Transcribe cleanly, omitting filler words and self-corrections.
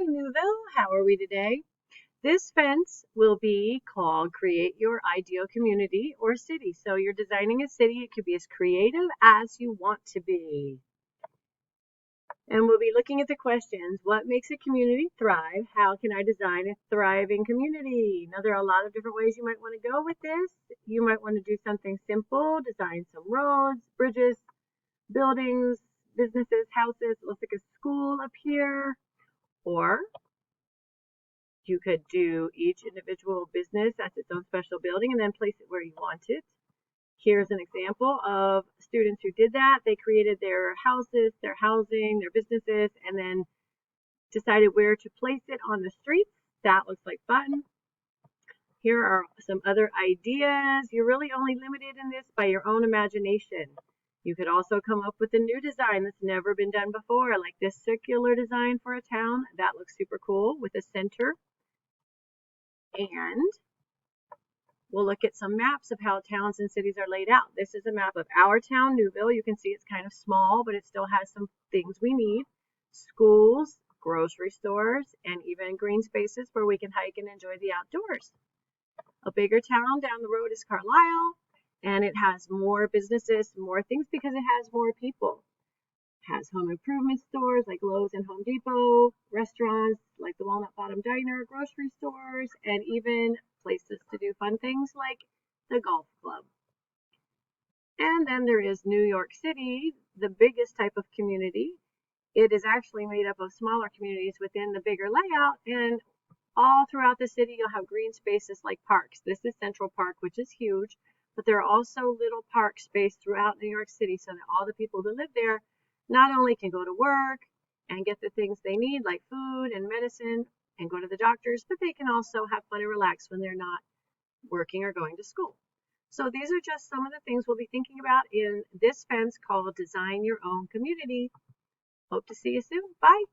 morning, Newville. How are we today? This fence will be called Create Your Ideal Community or City. So you're designing a city. It could be as creative as you want to be. And we'll be looking at the questions. What makes a community thrive? How can I design a thriving community? Now, there are a lot of different ways you might want to go with this. You might want to do something simple, design some roads, bridges, buildings, businesses, houses. It looks like a school up here. Or you could do each individual business as its own special building and then place it where you want it. Here's an example of students who did that. They created their houses, their housing, their businesses, and then decided where to place it on the streets. That looks like fun. Here are some other ideas. You're really only limited in this by your own imagination. You could also come up with a new design that's never been done before, like this circular design for a town. That looks super cool with a center. And we'll look at some maps of how towns and cities are laid out. This is a map of our town, Newville. You can see it's kind of small, but it still has some things we need. Schools, grocery stores, and even green spaces where we can hike and enjoy the outdoors. A bigger town down the road is Carlisle, and it has more businesses, more things because it has more people. It has home improvement stores like Lowe's and Home Depot, restaurants like the Walnut Bottom Diner, grocery stores, and even places to do fun things like the golf club. And then there is New York City, the biggest type of community. It is actually made up of smaller communities within the bigger layout, and all throughout the city you'll have green spaces like parks. This is Central Park, which is huge, but there are also little parks spaced throughout New York City so that all the people who live there not only can go to work and get the things they need like food and medicine and go to the doctors, but they can also have fun and relax when they're not working or going to school. So these are just some of the things we'll be thinking about in this fence called Design Your Own Community. Hope to see you soon. Bye.